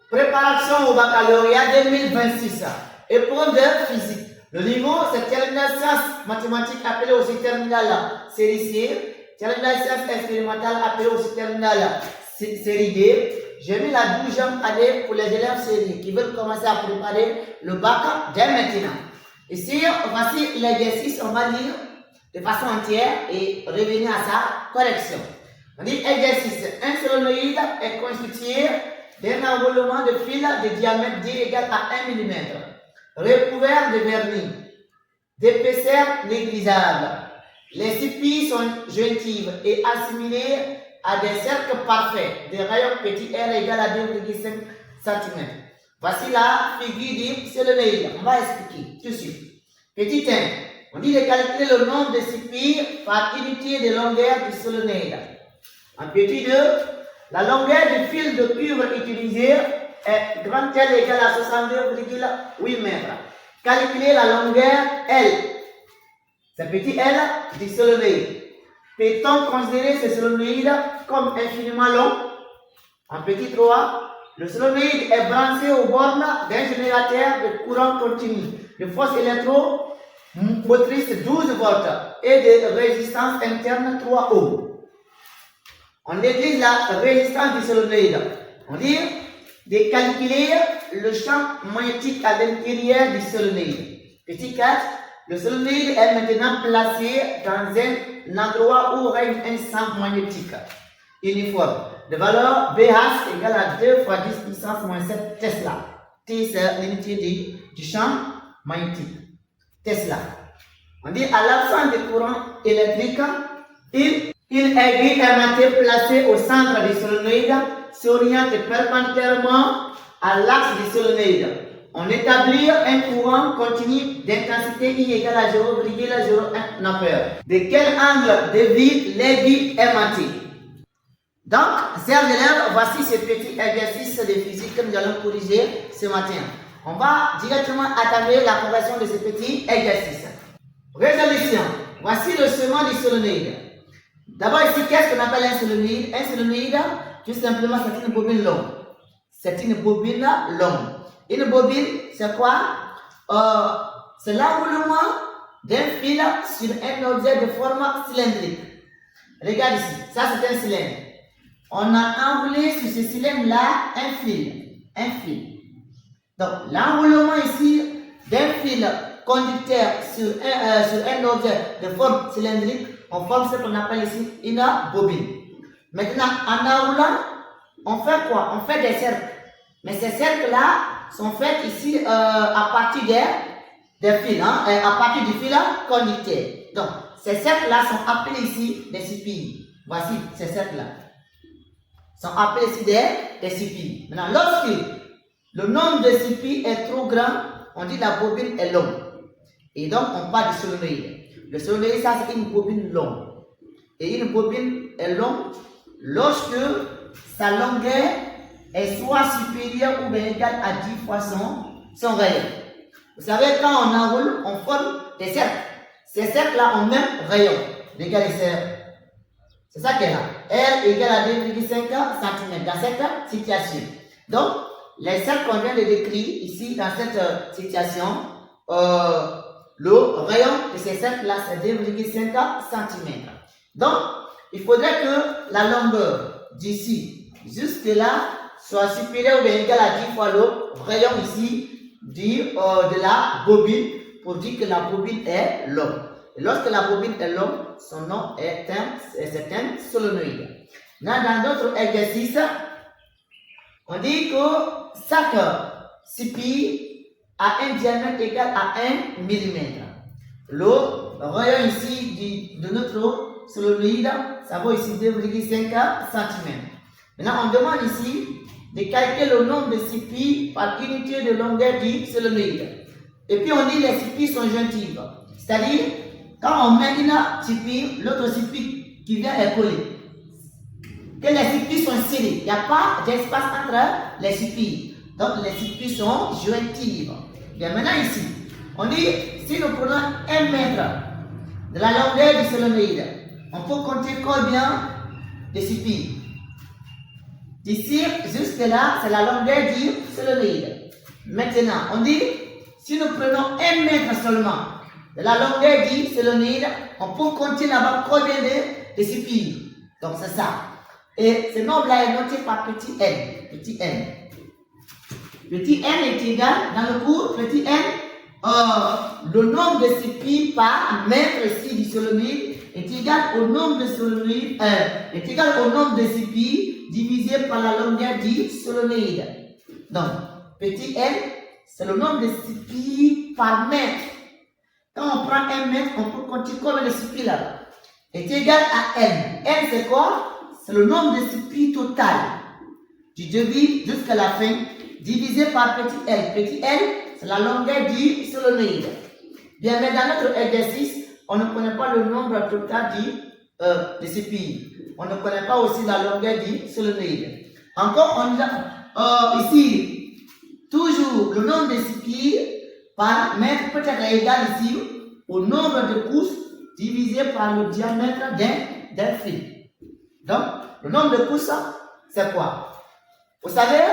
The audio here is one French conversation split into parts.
Préparation au baccalauréat 2026. Épreuve de physique. Le niveau, c'est terminal sciences mathématiques appelé aussi terminal série C. Terminal sciences expérimentales appelé aussi terminal série D. J'ai mis la 12e année pour les élèves série qui veulent commencer à préparer le bac dès maintenant. Ici, voici l'exercice, on va lire de façon entière et revenir à sa correction. On dit exercice. Un solénoïde est constitué d'un enroulement de fil de diamètre D égal à 1 mm, recouvert de vernis, d'épaisseur négligeable. Les scies sont jointives et assimilées à des cercles parfaits de rayon petit r égale à 2,5 cm. Voici la figure du solénoïde. On va expliquer tout de suite. Petit 1. On dit de calculer le nombre de scies par unité de longueur du solénoïde. En petit 2. La longueur du fil de cuivre utilisé est grand L égale à 62,8 mètres. Calculez la longueur L. C'est petit L du solénoïde. Peut-on considérer ce solénoïde comme infiniment long? En petit 3, le solénoïde est branché aux bornes d'un générateur de courant continu, de force électromotrice 12 volts et de résistance interne 3 ohms. On néglige la résistance du solénoïde. On dit de calculer le champ magnétique à l'intérieur du solénoïde. Petit 4, le solénoïde est maintenant placé dans un endroit où règne un champ magnétique uniforme de valeur BH égale à 2 fois 10 puissance moins 7 Tesla. T c'est l'unité du champ magnétique. Tesla. On dit à l'absence de courant électrique, une aiguille aimanté placée au centre du solénoïde s'oriente perpendiculairement à l'axe du solénoïde. On établit un courant continu d'intensité I égale à 0,01 ampère. De quel angle dévie l'aiguille aimantée? Donc, chers élèves, voici ce petit exercice de physique que nous allons corriger ce matin. On va directement attaquer la correction de ce petit exercice. Résolution. Voici le chemin du solénoïde. D'abord ici, qu'est-ce qu'on appelle un solénoïde? Un solénoïde, tout simplement, c'est une bobine longue. C'est une bobine longue. Une bobine, c'est quoi? C'est l'enroulement d'un fil sur un objet de forme cylindrique. Regarde ici, ça c'est un cylindre. On a enroulé sur ce cylindre-là un fil. Donc, l'enroulement ici d'un fil conducteur sur un objet de forme cylindrique, on forme ce qu'on appelle ici une bobine. Maintenant, en enroulant, on fait quoi? On fait des cercles. Mais ces cercles-là sont faits ici à partir des fils, à partir du fil conducteur. Donc, ces cercles-là sont appelés ici des scies. Voici ces cercles-là. Sont appelés ici des scies. Maintenant, lorsque le nombre de scies est trop grand, on dit la bobine est longue. Et donc, on parle du solénoïde. Le solénoïde, ça c'est une bobine longue. Et une bobine est longue lorsque sa longueur est soit supérieure ou bien égale à 10 fois son rayon. Vous savez, quand on enroule, on forme des cercles. Ces cercles-là ont même rayon. Regardez, c'est ça qui est là. R égale à 2,5 cm dans cette situation. Donc, les cercles qu'on vient de décrire ici dans cette situation, le rayon de ces cercles-là, c'est 2,5 cm. Donc, il faudrait que la longueur d'ici jusque-là soit supérieure ou bien égale à 10 fois le rayon ici de la bobine pour dire que la bobine est longue. Et lorsque la bobine est longue, son nom est un solénoïde. Dans d'autres exercices, on dit que chaque scie a un diamètre égal à 1 mm. Le rayon ici de notre solénoïde, ça vaut ici 2,5 cm. Maintenant, on demande ici de calculer le nombre de scies par unité de longueur du solénoïde. Et puis, on dit les scies sont jointives. C'est-à-dire, quand on met une scie, l'autre scie qui vient est collée. Que les scies sont scellées. Il n'y a pas d'espace entre les scies. Donc, les scies sont jointives. Bien, maintenant ici, on dit, si nous prenons 1 mètre de la longueur du solénoïde, on peut compter combien de scies? D'ici jusque-là, c'est la longueur du solenoïde. Maintenant, on dit, si nous prenons 1 mètre seulement de la longueur du solenoïde, on peut compter là-bas combien de CPI. Donc, c'est ça. Et ce nombre-là est noté par petit n. Petit n. Petit n est égal, dans le cours, petit n, le nombre de CPI par mètre ici du solenoïde est égal au nombre de solenoïdes, est égal au nombre de CPI divisé par la longueur du solenoïde. Donc, petit n, c'est le nombre de CPI par mètre. Quand on prend 1 mètre, on peut compter combien de CPI là-bas. Est égal à n. N, c'est quoi? C'est le nombre de CPI total du début jusqu'à la fin, divisé par petit l. Petit l, c'est la longueur du solenoïde. Bien, mais dans notre exercice, on ne connaît pas le nombre total de CPI. On ne connaît pas aussi la longueur du solenoïde. Encore, on a ici, toujours le nombre de CPI par mètre peut être égal ici au nombre de pouces divisé par le diamètre d'un fil. Donc, le nombre de pouces, c'est quoi? Vous savez,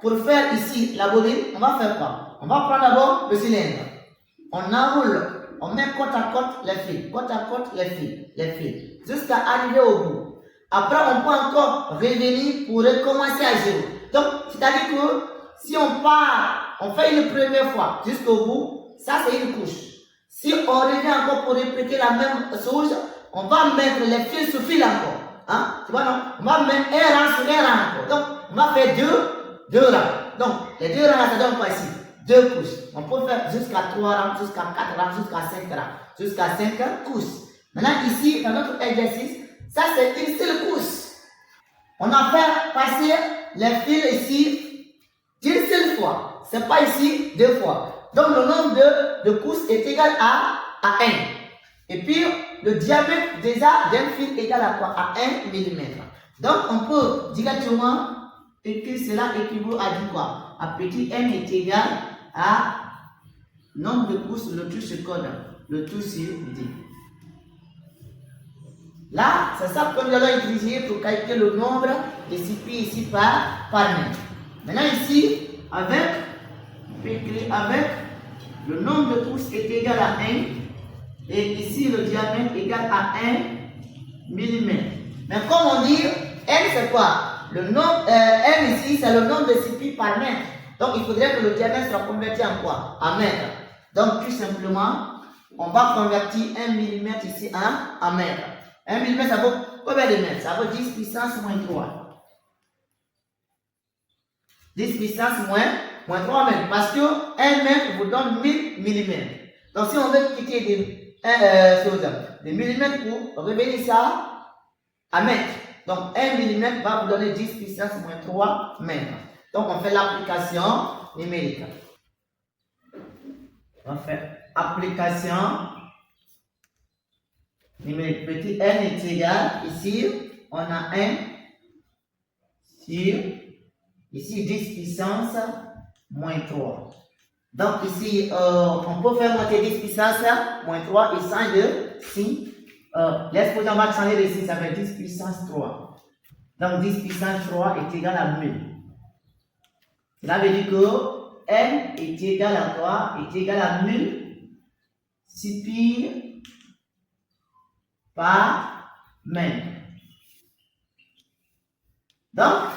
pour faire ici la bobine, on va faire quoi? On va prendre d'abord le cylindre. On enroule. On met côte à côte les fils, côte à côte les fils, jusqu'à arriver au bout. Après, on peut encore revenir pour recommencer à zéro. Donc, c'est-à-dire que si on part, on fait une première fois jusqu'au bout, ça c'est une couche. Si on revient encore pour répéter la même chose, on va mettre les fils sur fil encore. Hein? Tu vois, non? On va mettre un rang sur un rang encore. Donc, on va faire deux rangs. Donc, les 2 rangs, ça donne quoi ici? 2 couches. On peut faire jusqu'à 3 rangs, jusqu'à 4 rangs, jusqu'à 5 rangs, jusqu'à 5 couches. Maintenant, ici, dans notre exercice, ça c'est une seule couche. On a fait passer les fils ici d'une seule fois. C'est pas ici 2 fois. Donc, le nombre de couches est égal à 1. Et puis, le diamètre déjà d'un fil est égal à quoi? À 1 mm. Donc, on peut directement écrire cela équivaut à dire quoi? À petit n est égal à nombre de pouces, le tout sur code, le tout sur 10. Là, c'est ça que nous allons utiliser pour calculer le nombre de CPI ici par mètre. Maintenant ici, on peut écrire avec le nombre de pouces est égal à 1 et ici le diamètre est égal à 1 mm. Mais comme on dit, n c'est quoi? Le nombre, n ici c'est le nombre de CPI par mètre. Donc, il faudrait que le diamètre soit converti en quoi? En mètre. Donc, tout simplement, on va convertir 1 mm ici en mètre. 1 mm, ça vaut combien de mètres? Ça vaut 10 puissance moins 3. 10 puissance moins 3 mètres. Parce que 1 mètre vous donne 1000 mm. Donc, si on veut quitter des millimètres pour revenir ça à mètre. Donc, 1 mm va vous donner 10 puissance moins 3 mètres. Donc, on fait l'application numérique. On fait application numérique. Petit n est égal, ici, on a 1 sur, ici, 10 puissance moins 3. Donc, ici, on peut faire monter 10 puissance moins 3 et change de signe. L'exposant va changer de signe, ça fait 10 puissance 3. Donc, 10 puissance 3 est égal à 1000. Cela veut dire que n est égal à quoi? Est égal à 1000 CPI par mètre. Donc,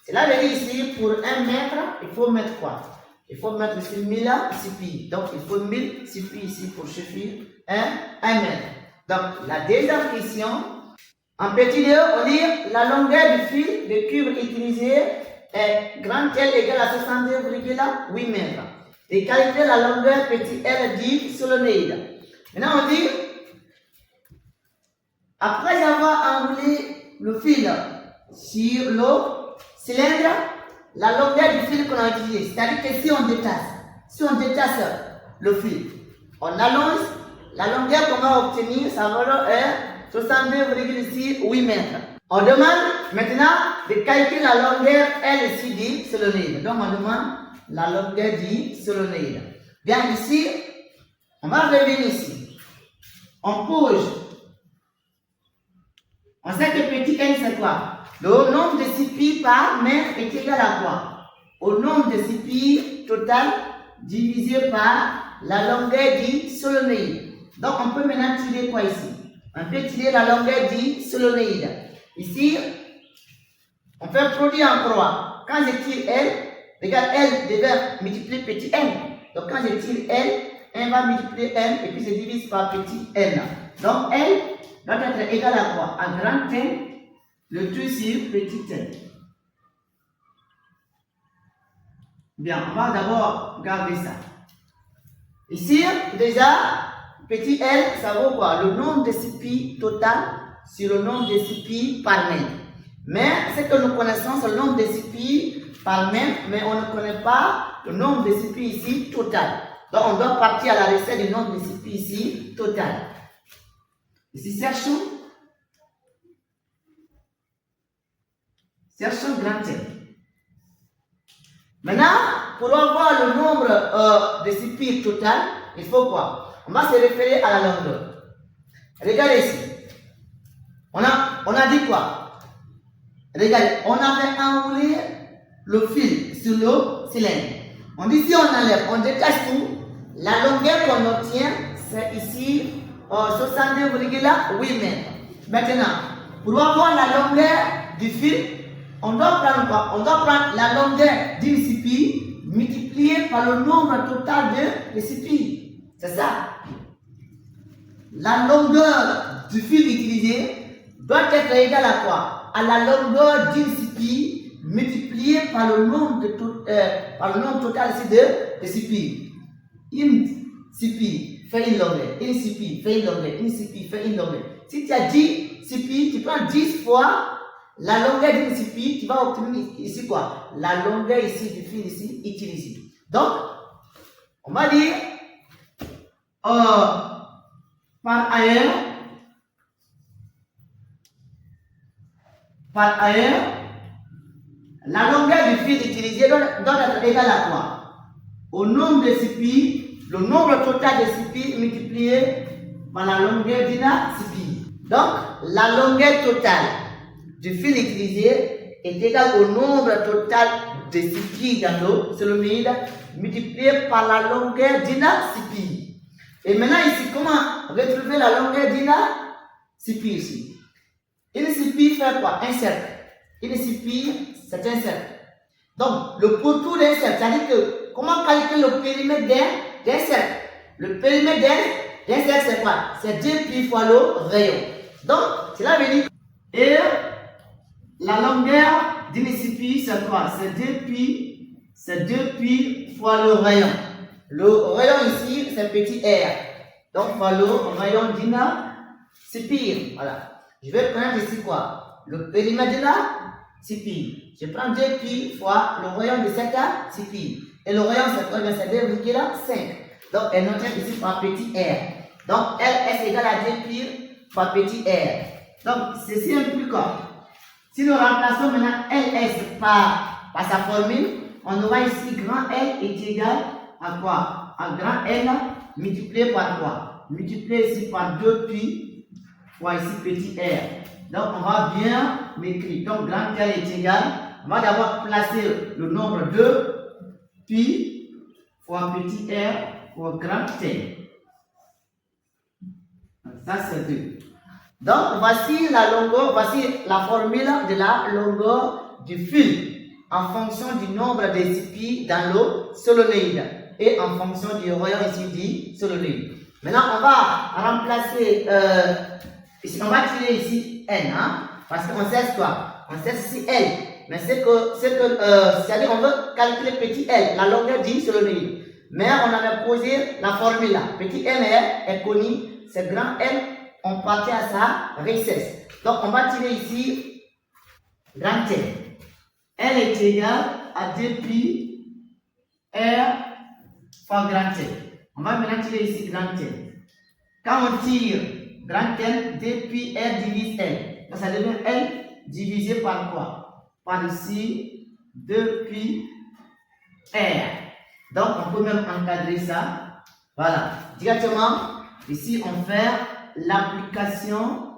cela veut dire ici, pour 1 mètre, il faut mettre quoi? Il faut mettre ici 1000 CPI. Donc, il faut 1000 CPI ici pour suffire 1 mètre. Donc, la deuxième question, en petit 2, on dit la longueur du fil de cuivre utilisé est grand L égale à 62,8 mètres. Et calculer la longueur petit l du solenoïde. Maintenant, on dit, après avoir enroulé le fil sur le cylindre, la longueur du fil qu'on a utilisé, c'est-à-dire que si on détache le fil, on allonge, la longueur qu'on va obtenir, sa valeur est 62,8 mètres. On demande maintenant de calculer la longueur L ici du solenoïde. Donc on demande la longueur du solenoïde. Bien ici, on va revenir ici. On bouge. On sait que petit n c'est quoi? Le nombre de CPI par mètre est égal à quoi? Au nombre de CPI total divisé par la longueur du solénoïde. Donc, on peut maintenant tirer quoi ici? On peut tirer la longueur du solénoïde. Ici, on fait un produit en croix. Quand je tire L, regarde L devient multiplier petit n. Donc, quand je tire L, n va multiplier n et puis se divise par petit n. Donc, L doit être égal à quoi? À grand N, le tout sur petit n. Bien, on va d'abord garder ça. Ici, déjà, petit l, ça vaut quoi? Le nombre de CPI total sur le nombre de CPI par mètre. Mais ce que nous connaissons, c'est le nombre de CPI par mètre, mais on ne connaît pas le nombre de CPI ici total. Donc, on doit partir à la recette du nombre de CPI ici total. Ici, cherchons grand N. Maintenant, pour avoir le nombre de CPI total, il faut quoi? On va se référer à la longueur. Regardez ici. On a dit quoi? Regardez, on avait enroulé le fil sur le cylindre. On dit si on enlève, on détache tout. La longueur qu'on obtient, c'est ici 62,8 mètres. Maintenant, pour avoir la longueur du fil, on doit prendre quoi? On doit prendre la longueur d'une CPI multipliée par le nombre total de CPI. C'est ça. La longueur du fil utilisé doit être égale à quoi? À la longueur d'une CPI multipliée par le nombre total ici de CPI. Une CPI fait une longueur, une CPI fait une longueur, une CPI fait une longueur. Si tu as 10 CPI, tu prends 10 fois la longueur d'une CPI, tu vas obtenir ici quoi? La longueur ici du fil ici utilisé. Donc, on va dire par ailleurs, la longueur du fil utilisé doit être égale à quoi? Au nombre de CPI, le nombre total de CPI multiplié par la longueur d'une CPI. Donc, la longueur totale du fil utilisé est égale au nombre total de CPI dans le solénoïde multiplié par la longueur d'une CPI. Et maintenant ici, comment retrouver la longueur d'une CPI ici? Une CPI fait quoi? Un cercle. Une CPI, c'est un cercle. Donc, le pourtour d'un cercle, c'est-à-dire que comment calculer le périmètre d'un cercle? Le périmètre d'un cercle, c'est quoi? C'est 2 pi fois le rayon. Donc, cela veut dire et la longueur d'une CPI, c'est quoi? C'est 2 pi fois le rayon. Le rayon ici, c'est petit r. Donc, fois le rayon d'une CPI. Voilà. Je vais prendre ici quoi? Le périmètre de la CPI. Je prends 2 pi fois le rayon de cette CPI. Et le rayon, c'est quoi? C'est 2,5. Donc, elle note ici par petit r. Donc, L est égal à 2 pi par petit r. Donc, ceci implique quoi? Si nous remplaçons maintenant LS par sa formule, on aura ici grand L est égal à quoi? À grand L multiplié par quoi? Multiplié ici par 2 pi fois ici petit r. Donc, on va bien m'écrire. Donc, grand L est égal. On va d'abord placer le nombre de pi fois petit r fois grand T. Ça, c'est 2. Donc, voici la longueur, voici la formule de la longueur du fil en fonction du nombre de CPI dans le solénoïde et en fonction du rayon ici du solénoïde. Maintenant, on va remplacer, ici, on va tirer ici N, hein, parce qu'on sait quoi? On sait ici L. Mais c'est-à-dire on veut calculer petit L, la longueur du solénoïde. Mais on avait posé la formule là. Petit N est connu, c'est grand L, on partait à sa recette. Donc on va tirer ici grand L. L est égal à 2 pi R fois grand L. On va maintenant tirer ici grand L. Quand on tire grand L, 2 pi R divise L. Donc ça devient L divisé par quoi? Par ici 2 pi R. Donc on peut même encadrer ça. Voilà. Directement, ici on fait l'application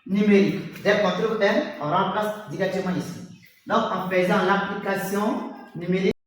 numérique. Dès qu'on trouve M, on remplace directement ici. Donc, en faisant l'application numérique,